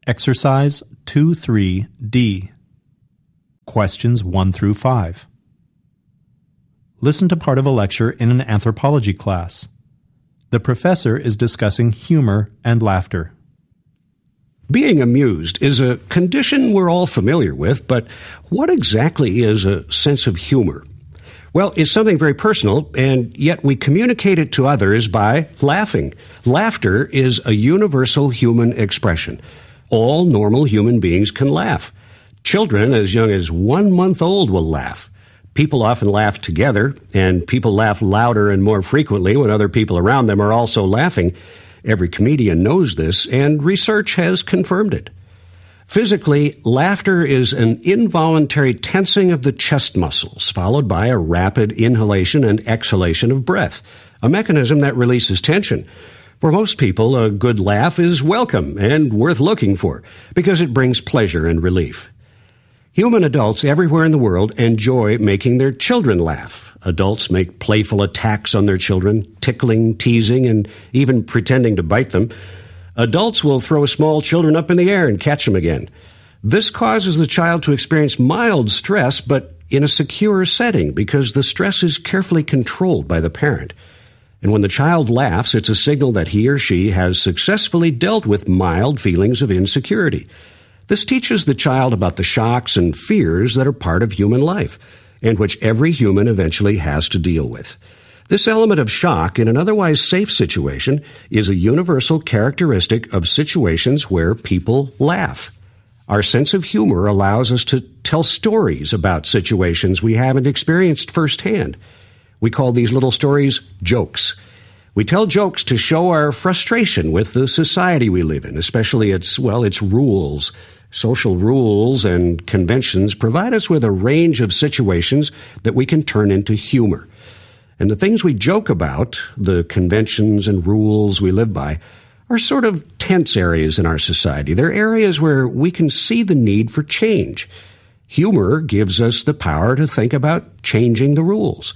Exercise 2-3-D. Questions 1 through 5. Listen to part of a lecture in an anthropology class. The professor is discussing humor and laughter. Being amused is a condition we're all familiar with, but what exactly is a sense of humor? Well, it's something very personal, and yet we communicate it to others by laughing. Laughter is a universal human expression. All normal human beings can laugh. Children as young as 1 month old will laugh. People often laugh together, and people laugh louder and more frequently when other people around them are also laughing. Every comedian knows this, and research has confirmed it. Physically, laughter is an involuntary tensing of the chest muscles, followed by a rapid inhalation and exhalation of breath, a mechanism that releases tension. For most people, a good laugh is welcome and worth looking for because it brings pleasure and relief. Human adults everywhere in the world enjoy making their children laugh. Adults make playful attacks on their children, tickling, teasing, and even pretending to bite them. Adults will throw small children up in the air and catch them again. This causes the child to experience mild stress, but in a secure setting because the stress is carefully controlled by the parent. And when the child laughs, it's a signal that he or she has successfully dealt with mild feelings of insecurity. This teaches the child about the shocks and fears that are part of human life, and which every human eventually has to deal with. This element of shock in an otherwise safe situation is a universal characteristic of situations where people laugh. Our sense of humor allows us to tell stories about situations we haven't experienced firsthand. We call these little stories jokes. We tell jokes to show our frustration with the society we live in, especially its rules. Social rules and conventions provide us with a range of situations that we can turn into humor. And the things we joke about, the conventions and rules we live by, are sort of tense areas in our society. They're areas where we can see the need for change. Humor gives us the power to think about changing the rules.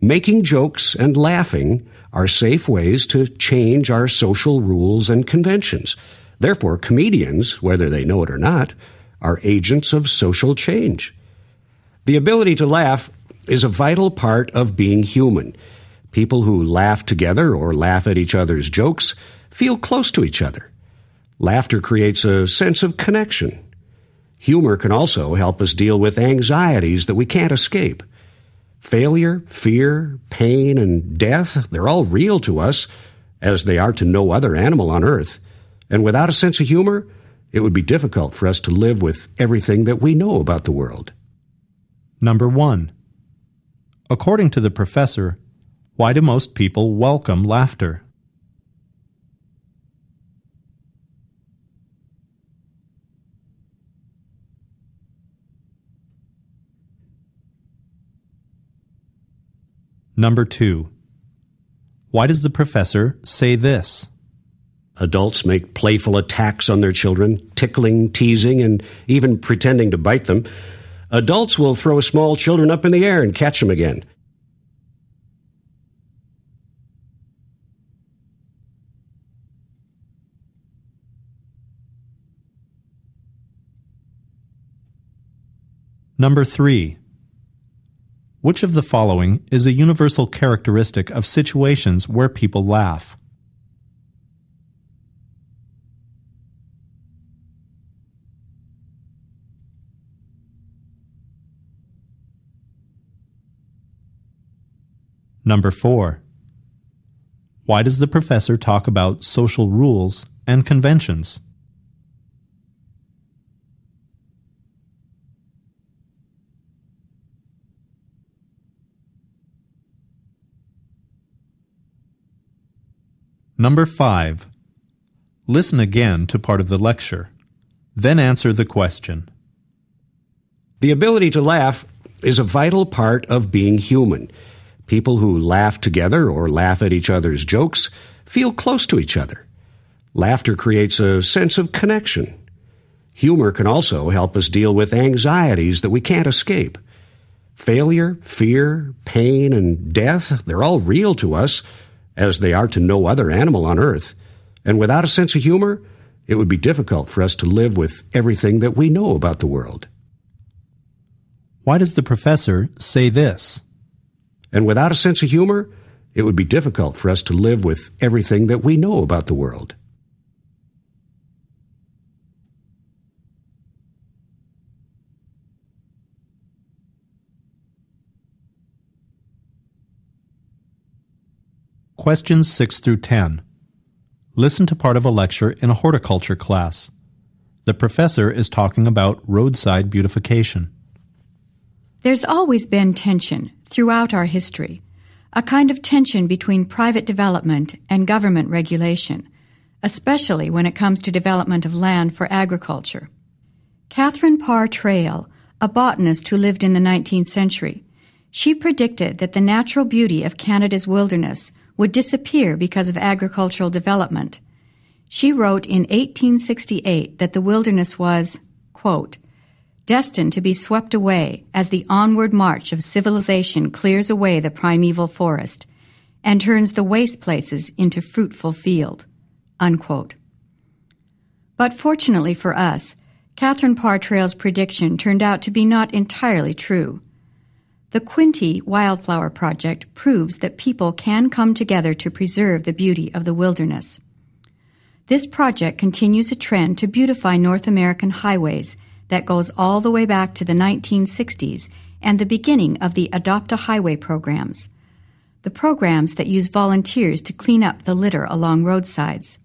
Making jokes and laughing are safe ways to change our social rules and conventions. Therefore, comedians, whether they know it or not, are agents of social change. The ability to laugh is a vital part of being human. People who laugh together or laugh at each other's jokes feel close to each other. Laughter creates a sense of connection. Humor can also help us deal with anxieties that we can't escape. Failure, fear, pain, and death, they're all real to us, as they are to no other animal on earth. And without a sense of humor, it would be difficult for us to live with everything that we know about the world. Number 1. According to the professor, why do most people welcome laughter? Number 2. Why does the professor say this? Adults make playful attacks on their children, tickling, teasing, and even pretending to bite them. Adults will throw small children up in the air and catch them again. Number 3. Which of the following is a universal characteristic of situations where people laugh? Number 4. Why does the professor talk about social rules and conventions? Number 5. Listen again to part of the lecture, then answer the question. The ability to laugh is a vital part of being human. People who laugh together or laugh at each other's jokes feel close to each other. Laughter creates a sense of connection. Humor can also help us deal with anxieties that we can't escape. Failure, fear, pain, and death, they're all real to us, as they are to no other animal on earth. And without a sense of humor, it would be difficult for us to live with everything that we know about the world. Why does the professor say this? And without a sense of humor, it would be difficult for us to live with everything that we know about the world. Questions 6 through 10. Listen to part of a lecture in a horticulture class. The professor is talking about roadside beautification. There's always been tension throughout our history, a kind of tension between private development and government regulation, especially when it comes to development of land for agriculture. Catherine Parr Traill, a botanist who lived in the 19th century, she predicted that the natural beauty of Canada's wilderness would disappear because of agricultural development. She wrote in 1868 that the wilderness was, quote, destined to be swept away as the onward march of civilization clears away the primeval forest and turns the waste places into fruitful field, unquote. But fortunately for us, Catherine Parr Traill's prediction turned out to be not entirely true. The Quinte Wildflower project proves that people can come together to preserve the beauty of the wilderness. This project continues a trend to beautify North American highways that goes all the way back to the 1960s and the beginning of the Adopt a Highway programs, the programs that use volunteers to clean up the litter along roadsides.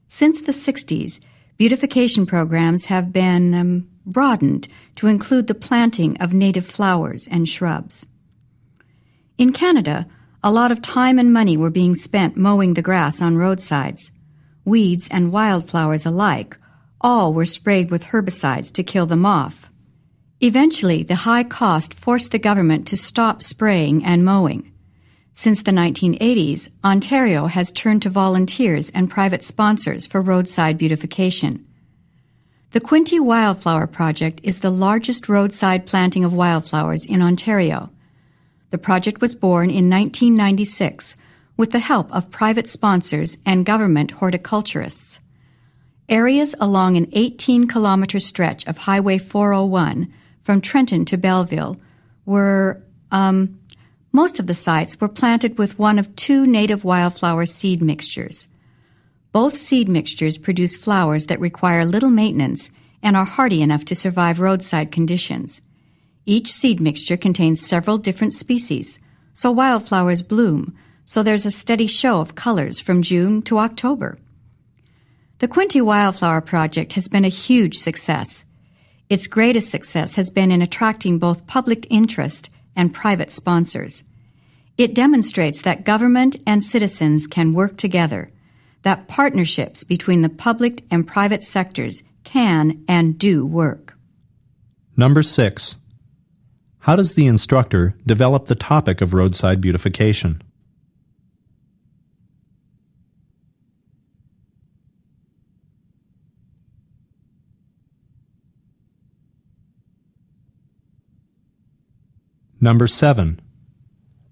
Since the 60s, beautification programs have been broadened to include the planting of native flowers and shrubs. In Canada, a lot of time and money were being spent mowing the grass on roadsides. Weeds and wildflowers alike, all were sprayed with herbicides to kill them off. Eventually, the high cost forced the government to stop spraying and mowing. Since the 1980s, Ontario has turned to volunteers and private sponsors for roadside beautification. The Quinte Wildflower Project is the largest roadside planting of wildflowers in Ontario. The project was born in 1996 with the help of private sponsors and government horticulturists. Areas along an 18-kilometer stretch of Highway 401 from Trenton to Belleville most of the sites were planted with one of two native wildflower seed mixtures. Both seed mixtures produce flowers that require little maintenance and are hardy enough to survive roadside conditions. Each seed mixture contains several different species, so wildflowers bloom, so there's a steady show of colors from June to October. The Quinte Wildflower Project has been a huge success. Its greatest success has been in attracting both public interest and private sponsors. It demonstrates that government and citizens can work together, that partnerships between the public and private sectors can and do work. Number 6. How does the instructor develop the topic of roadside beautification? Number 7.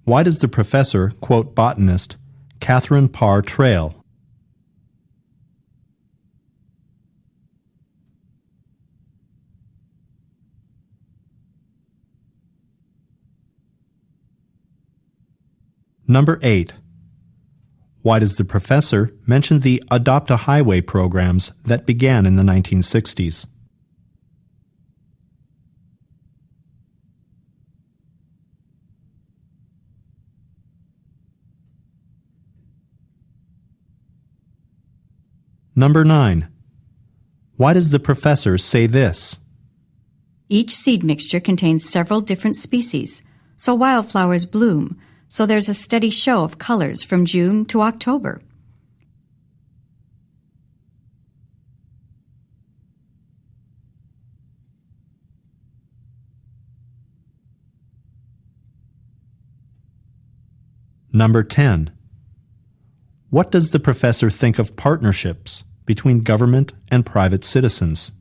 Why does the professor quote botanist Catherine Parr Traill? Number 8. Why does the professor mention the Adopt a Highway programs that began in the 1960s? Number 9. Why does the professor say this? Each seed mixture contains several different species, so wildflowers bloom, so there's a steady show of colors from June to October. Number 10. What does the professor think of partnerships between government and private citizens?